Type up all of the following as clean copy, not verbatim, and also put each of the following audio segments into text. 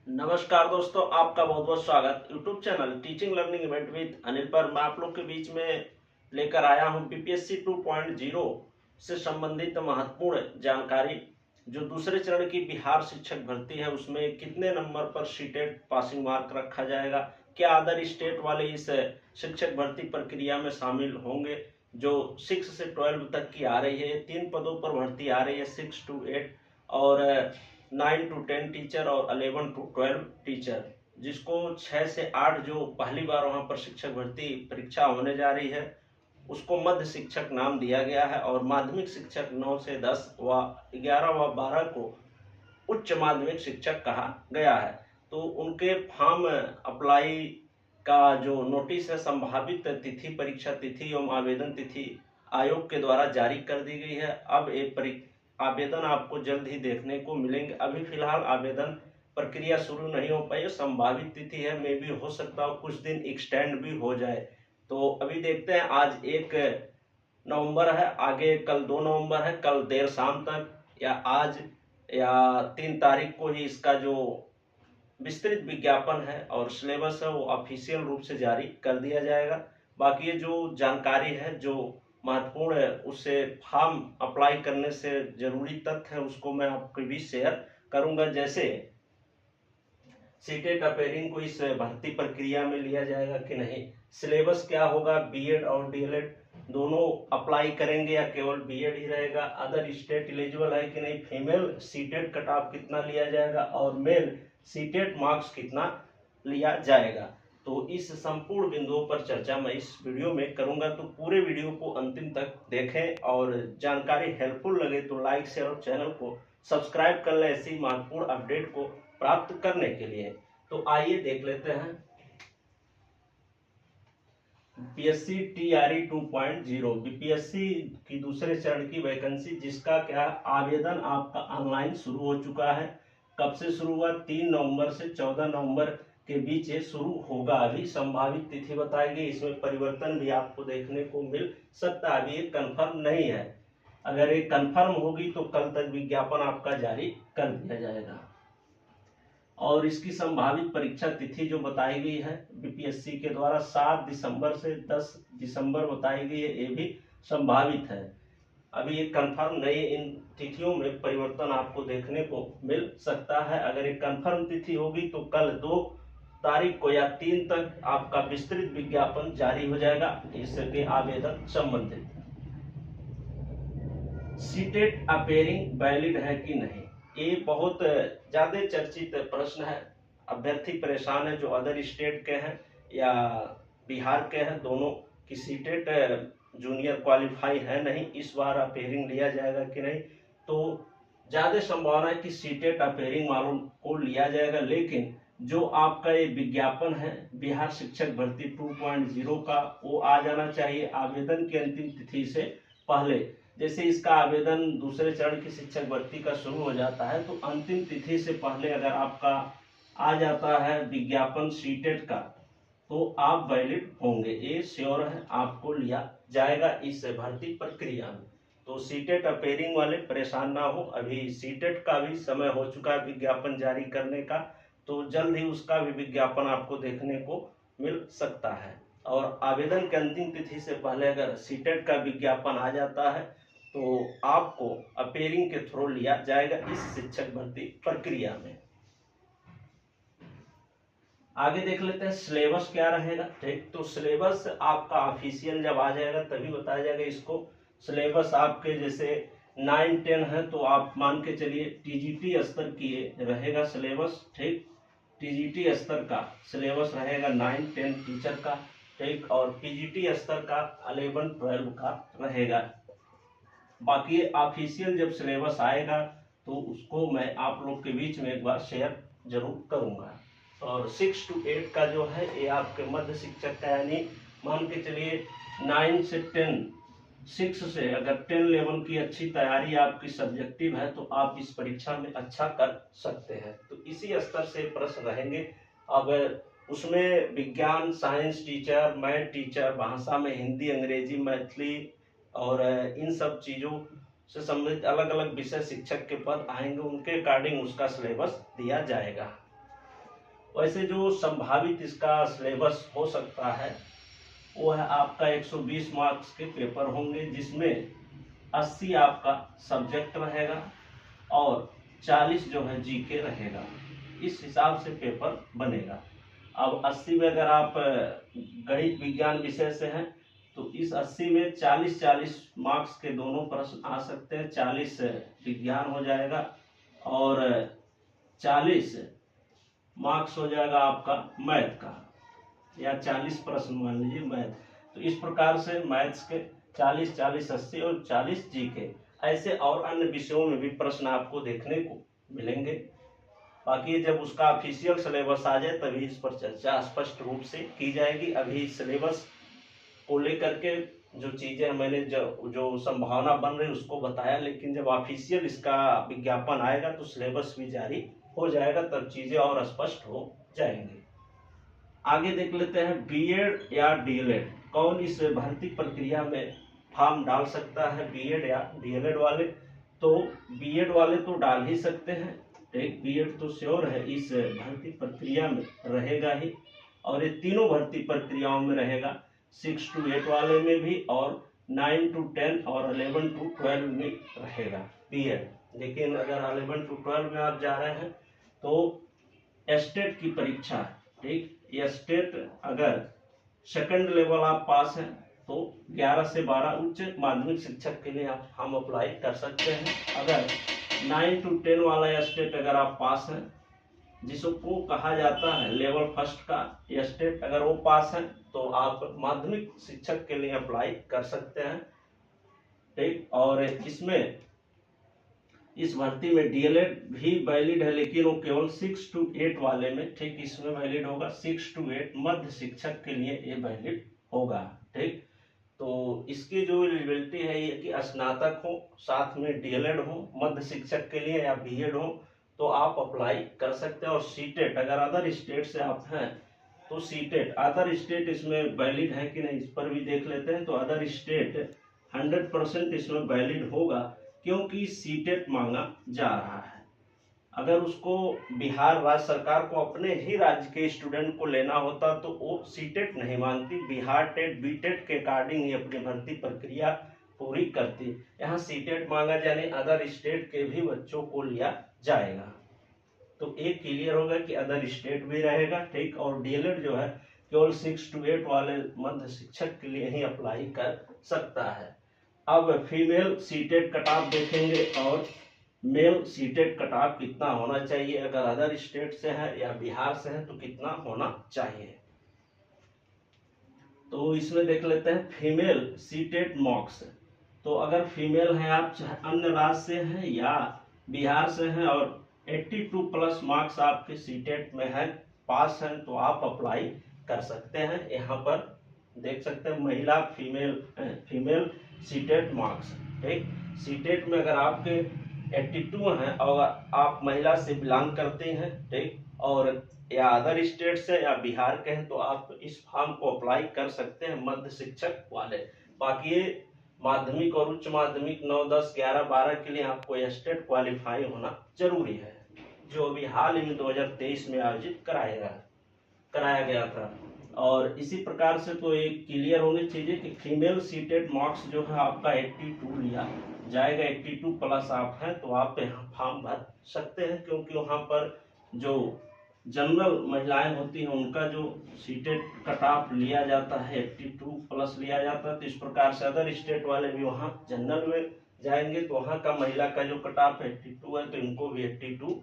नमस्कार दोस्तों, आपका बहुत बहुत स्वागत YouTube channel teaching learning event with Anil पर। मैं आप लोग के बीच में लेकर आया हूं बीपीएससी 2.0 से संबंधित महत्वपूर्ण जानकारी। जो दूसरे चरण की बिहार शिक्षक भर्ती है उसमें कितने नंबर पर सीटेट पासिंग मार्क रखा जाएगा, क्या अदर स्टेट वाले इस शिक्षक भर्ती प्रक्रिया में शामिल होंगे। जो 6 से 12 तक की आ रही है, 3 पदों पर भर्ती आ रही है, 6 to 8 और 9 to 10 टीचर और 11 to 12 टीचर, जिसको 6 से 8 जो पहली बार वहां पर शिक्षक भर्ती परीक्षा होने जा रही है उसको मध्य शिक्षक नाम दिया गया है और माध्यमिक शिक्षक 9 से 10 व 11 व 12 को उच्च माध्यमिक शिक्षक कहा गया है। तो उनके फॉर्म अप्लाई का जो नोटिस है, संभावित तिथि, परीक्षा तिथि एवं आवेदन तिथि आयोग के द्वारा जारी कर दी गई है। अब एक आवेदन आपको जल्द ही देखने को मिलेंगे। अभी फिलहाल आवेदन प्रक्रिया शुरू नहीं हो पाई है, संभावित तिथि है, मे भी हो सकता हो कुछ दिन एक्सटेंड भी हो जाए। तो अभी देखते हैं, आज 1 नवंबर है, आगे कल 2 नवंबर है, कल देर शाम तक या आज या 3 तारीख को ही इसका जो विस्तृत विज्ञापन है और सिलेबस है वो ऑफिशियल रूप से जारी कर दिया जाएगा। बाकी ये जो जानकारी है जो महत्वपूर्ण है उससे फॉर्म अप्लाई करने से जरूरी तथ्य है उसको मैं आपके बीच शेयर करूंगा। जैसे सीटेट अपेयरिंग को इस भर्ती प्रक्रिया में लिया जाएगा कि नहीं, सिलेबस क्या होगा, बीएड और डीएलएड दोनों अप्लाई करेंगे या केवल बीएड ही रहेगा, अदर स्टेट एलिजिबल है कि नहीं, फीमेल सीटेट कट ऑफ कितना लिया जाएगा और मेल सीटेट मार्क्स कितना लिया जाएगा। तो इस संपूर्ण बिंदुओं पर चर्चा मैं इस वीडियो में करूंगा। तो पूरे वीडियो को अंतिम तक देखें और जानकारी हेल्पफुल लगे तो लाइक शेयर और चैनल को सब्सक्राइब कर लें ऐसी महत्वपूर्ण अपडेट को प्राप्त करने के लिए। तो आइए देख लेते हैं बीपीएससी टीआरई 2.0 बीपीएससी की दूसरे चरण की वैकेंसी, जिसका क्या आवेदन आपका ऑनलाइन शुरू हो चुका है। कब से शुरू हुआ, 3 नवंबर से 14 नवंबर के बीच ये शुरू होगा। अभी संभावित तिथि बताई गई, इसमें परिवर्तन भी आपको देखने को मिल सकता है, अभी ये कंफर्म नहीं है। अगर ये कंफर्म होगी तो कल तक विज्ञापन आपका जारी कर दिया जाएगा। और इसकी संभावित परीक्षा तिथि जो बताई गई है बीपीएससी के द्वारा 7 दिसंबर से 10 दिसंबर बताई गई है, ये भी संभावित है, अभी ये कंफर्म नहीं। इन तिथियों में परिवर्तन आपको देखने को मिल सकता है। अगर ये कंफर्म तिथि होगी तो कल 2 तारीख को या 3 तक आपका विस्तृत विज्ञापन जारी हो जाएगा इसके आवेदन संबंधित। सीटेट अपेयरिंग वैलिड है कि नहीं, ये बहुत ज्यादा चर्चित प्रश्न है। अभ्यर्थी परेशान है जो अदर स्टेट के हैं या बिहार के हैं, दोनों की सीटेट जूनियर क्वालिफाई है नहीं, इस बार अपेयरिंग लिया जाएगा कि नहीं। तो ज्यादा संभावना है कि सीटेट अपेयरिंग वालों को लिया जाएगा। लेकिन जो आपका ये विज्ञापन है बिहार शिक्षक भर्ती 2.0 का, वो आ जाना चाहिए आवेदन की अंतिम तिथि से पहले। जैसे इसका आवेदन दूसरे चरण की शिक्षक भर्ती का शुरू हो जाता है तो अंतिम तिथि से पहले अगर आपका आ जाता है विज्ञापन सीटेट का तो आप वैलिड होंगे, ये श्योर है, आपको लिया जाएगा इस भर्ती प्रक्रिया में। तो सीटेट अपेयरिंग वाले परेशान ना हो, अभी सीटेट का भी समय हो चुका है विज्ञापन जारी करने का, तो जल्द ही उसका भी विज्ञापन आपको देखने को मिल सकता है। और आवेदन के अंतिम तिथि से पहले अगर सीटेट का विज्ञापन आ जाता है तो आपको अपेयरिंग के थ्रू लिया जाएगा इस शिक्षक भर्ती प्रक्रिया में। आगे देख लेते हैं सिलेबस क्या रहेगा। ठीक, तो सिलेबस आपका ऑफिशियल जब आ जाएगा तभी बताया जाएगा। इसको सिलेबस आपके जैसे 9-10 है तो आप मान के चलिए टीजीटी स्तर की रहेगा सिलेबस। ठीक, टीजीटी स्तर का सिलेबस रहेगा 9-10 टीचर का। ठीक, और पीजीटी स्तर का 11-12 का रहेगा। बाकी ऑफिशियल जब सिलेबस आएगा तो उसको मैं आप लोग के बीच में एक बार शेयर जरूर करूंगा। और 6 to 8 का जो है ये आपके मध्य शिक्षक का, यानी मान के चलिए 9 से 10, 6 से अगर 10 लेवल की अच्छी तैयारी आपकी सब्जेक्टिव है तो आप इस परीक्षा में अच्छा कर सकते हैं। तो इसी स्तर से प्रश्न रहेंगे। अब उसमें विज्ञान साइंस टीचर, मैथ टीचर, भाषा में हिंदी, अंग्रेजी, मैथिली और इन सब चीज़ों से संबंधित अलग अलग विषय शिक्षक के पद आएंगे, उनके अकॉर्डिंग उसका सिलेबस दिया जाएगा। वैसे जो संभावित इसका सिलेबस हो सकता है वो है आपका 120 मार्क्स के पेपर होंगे, जिसमें 80 आपका सब्जेक्ट रहेगा और 40 जो है जीके रहेगा। इस हिसाब से पेपर बनेगा। अब 80 में अगर आप गणित विज्ञान विषय से हैं तो इस 80 में 40-40 मार्क्स के दोनों प्रश्न आ सकते हैं। 40 विज्ञान हो जाएगा और 40 मार्क्स हो जाएगा आपका मैथ का, या 40 प्रश्न मान लीजिए मैथ। तो इस प्रकार से मैथ्स के 40, 40, 80 और 40 जीके, ऐसे और अन्य विषयों में भी प्रश्न आपको देखने को मिलेंगे। बाकी जब उसका ऑफिशियल सिलेबस आ जाए तभी इस पर चर्चा स्पष्ट रूप से की जाएगी। अभी सिलेबस को लेकर के जो चीजें मैंने जो संभावना बन रही उसको बताया, लेकिन जब ऑफिशियल इसका विज्ञापन आएगा तो सिलेबस भी जारी हो जाएगा, तब चीजें और स्पष्ट हो जाएंगी। आगे देख लेते हैं बीएड या डीएलएड, कौन इस भर्ती प्रक्रिया में फॉर्म डाल सकता है, बीएड या डीएलएड वाले। तो बीएड वाले तो डाल ही सकते हैं, एक बीएड तो श्योर है इस भर्ती प्रक्रिया में रहेगा ही, और ये तीनों भर्ती प्रक्रियाओं में रहेगा, 6 to 8 वाले में भी और 9 to 10 और 11 to 12 में रहेगा बीएड। लेकिन अगर 11 to 12 में आप जा रहे हैं तो स्टेट की परीक्षा, ठीक, ये स्टेट अगर सेकंड लेवल आप पास हैं तो 11 से 12 उच्च माध्यमिक शिक्षक के लिए आप हम अप्लाई कर सकते हैं। अगर 9 to 10 वाला स्टेट अगर आप पास हैं, जिसको कहा जाता है लेवल फर्स्ट का स्टेट, अगर वो पास है तो आप माध्यमिक शिक्षक के लिए अप्लाई कर सकते हैं, ठीक। और इसमें इस भर्ती में डीएलएड भी वैलिड है, लेकिन वो केवल 6 to 8 वाले में, ठीक, इसमें वैलिड होगा। 6 to 8 मध्य शिक्षक के लिए ये वैलिड होगा, ठीक। तो इसकी जो एलिजिबिलिटी है ये कि स्नातक हो, साथ में डीएलएड हो, मध्य शिक्षक के लिए या बीएड हो तो आप अप्लाई कर सकते हैं। और सीटेट अगर अदर स्टेट से आप हैं तो सीटेट, अदर स्टेट इसमें वैलिड है कि नहीं इस पर भी देख लेते हैं। तो अदर स्टेट 100% इसमें वैलिड होगा, क्योंकि सीटेट मांगा जा रहा है। अगर उसको बिहार राज्य सरकार को अपने ही राज्य के स्टूडेंट को लेना होता तो वो सीटेट नहीं मांगती, बिहार टेट बीटेट के अकॉर्डिंग ही अपनी भर्ती प्रक्रिया पूरी करती। यहाँ सीटेट मांगा जाने अदर स्टेट के भी बच्चों को लिया जाएगा। तो एक क्लियर होगा कि अदर स्टेट भी रहेगा, ठीक। और डीएलएड जो है केवल 6 to 8 वाले मध्य शिक्षक के लिए ही अप्लाई कर सकता है। अब फीमेल सीटेट कट ऑफ देखेंगे और मेल सीटेट कट ऑफ कितना होना चाहिए, अगर अदर स्टेट से है या बिहार से है तो कितना होना चाहिए। तो इसमें देख लेते हैं फीमेल सीटेट मार्क्स। तो अगर फीमेल है आप चाहे अन्य राज्य से हैं या बिहार से हैं और 82+ मार्क्स आपके सीटेट में है, पास हैं, तो आप अप्लाई कर सकते हैं। यहाँ पर देख सकते हैं महिला फीमेल सीटेट मार्क्स, ठीक। सीटेट में अगर आपके 82 हैं और आप महिला से बिलोंग करते हैं, ठीक, और या अदर स्टेट से या बिहार के हैं तो आप इस फॉर्म को अप्लाई कर सकते हैं मध्य शिक्षक वाले। बाकी ये माध्यमिक और उच्च माध्यमिक 9, 10, 11, 12 के लिए आपको स्टेट क्वालिफाई होना जरूरी है, जो अभी हाल ही में 2023 में आयोजित कराया गया था। और इसी प्रकार से तो एक क्लियर होनी चाहिए कि फीमेल सीटेट मार्क्स जो है आपका 82 लिया जाएगा। 82+ आप हैं तो आप यहाँ फॉर्म भर सकते हैं, क्योंकि वहाँ पर जो जनरल महिलाएं होती हैं उनका जो सीटेट कट ऑफ लिया जाता है 82+ लिया जाता है। तो इस प्रकार से अदर स्टेट वाले भी वहाँ जनरल में जाएंगे तो वहाँ का महिला का जो कट ऑफ 82 है तो इनको भी 82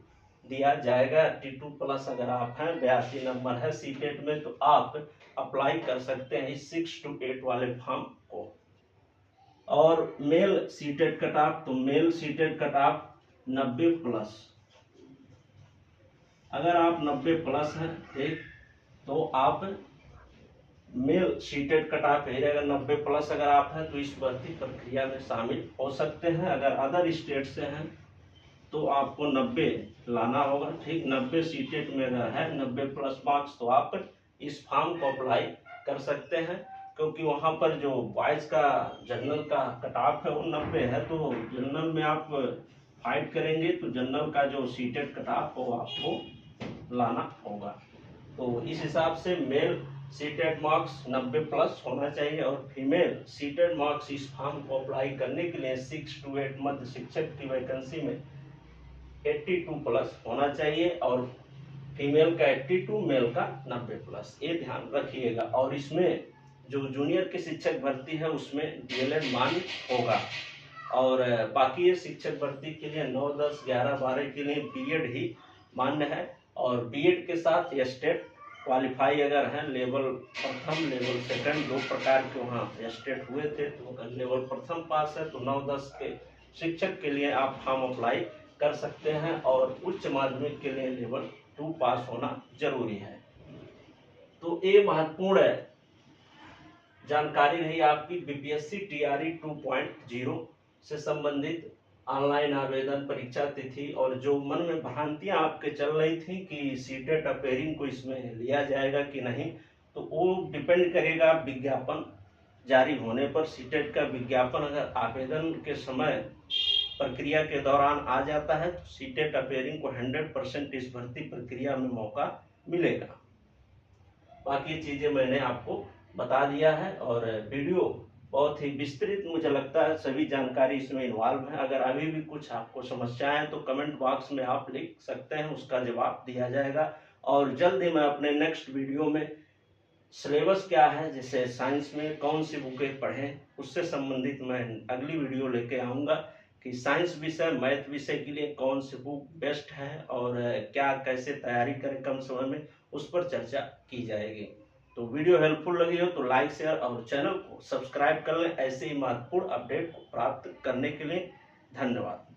दिया जाएगा। 82+ अगर आप हैं, 82 नंबर है सीटेट में, तो आप अप्लाई कर सकते हैं इस 6 to 8 वाले फॉर्म को। और मेल सीटेट कट ऑफ, तो मेल सीटेट कट ऑफ 90+, अगर आप 90+ हैं, ठीक, तो आप मेल सीटेट कट ऑफ ही रहेगा। 90+ अगर आप हैं तो इस भर्ती प्रक्रिया में शामिल हो सकते हैं। अगर अदर स्टेट से हैं तो आपको 90 लाना होगा, ठीक। 90 सीटेट में अगर है 90+ मार्क्स तो आप इस फॉर्म को अप्लाई कर सकते हैं, क्योंकि वहाँ पर जो बॉयज का जनरल का कट ऑफ है वो 90 है। तो जनरल में आप फाइट करेंगे तो जनरल का जो सीटेट कट ऑफ हो आपको लाना होगा। तो इस हिसाब से मेल सीटेड मार्क्स 90 प्लस होना चाहिए और फीमेल सीटेड मार्क्स इस फॉर्म को अप्लाई करने के लिए 6 to 8 मध्य शिक्षक की वैकेंसी में 82 प्लस होना चाहिए और फीमेल का 82, मेल का 90 प्लस, ये ध्यान रखिएगा। और इसमें जो जूनियर की शिक्षक भर्ती है उसमें डीएलएड मान्य होगा और बाकी ये शिक्षक भर्ती के लिए 9, 10, 11, 12 के लिए बीएड ही मान्य है और बीएड के साथ स्टेट क्वालिफाई अगर है, लेवल प्रथम लेवल सेकंड 2 प्रकार के वहाँ स्टेट हुए थे, तो अगर लेवल प्रथम पास है तो 9, 10 के शिक्षक के लिए आप फॉर्म अप्लाई कर सकते हैं और उच्च माध्यमिक के लिए लेवल 2 पास होना जरूरी है। तो ये महत्वपूर्ण जानकारी रही आपकी बीपीएससी टीआरई 2.0 से संबंधित ऑनलाइन आवेदन परीक्षा तिथि। और जो मन में भ्रांतियां आपके चल रही थी कि सीटेट अपेयरिंग को इसमें लिया जाएगा कि नहीं, तो वो डिपेंड करेगा विज्ञापन जारी होने पर। सीटेट का विज्ञापन अगर आवेदन के समय प्रक्रिया के दौरान आ जाता है तो सीटेट अपेयरिंग को 100% इस भर्ती प्रक्रिया में मौका मिलेगा। बाकी चीजें मैंने आपको बता दिया है और वीडियो बहुत ही विस्तृत मुझे लगता है, सभी जानकारी इसमें इन्वॉल्व है। अगर अभी भी कुछ आपको समस्याएं हैं तो कमेंट बॉक्स में आप लिख सकते हैं, उसका जवाब दिया जाएगा। और जल्द ही मैं अपने नेक्स्ट वीडियो में सिलेबस क्या है, जैसे साइंस में कौन सी बुकें पढ़ें, उससे संबंधित मैं अगली वीडियो लेके आऊँगा कि साइंस विषय मैथ विषय के लिए कौन सी बुक बेस्ट है और क्या कैसे तैयारी करें कम समय में, उस पर चर्चा की जाएगी। तो वीडियो हेल्पफुल लगी हो तो लाइक, शेयर और चैनल को सब्सक्राइब कर लें ऐसे ही महत्वपूर्ण अपडेट को प्राप्त करने के लिए। धन्यवाद।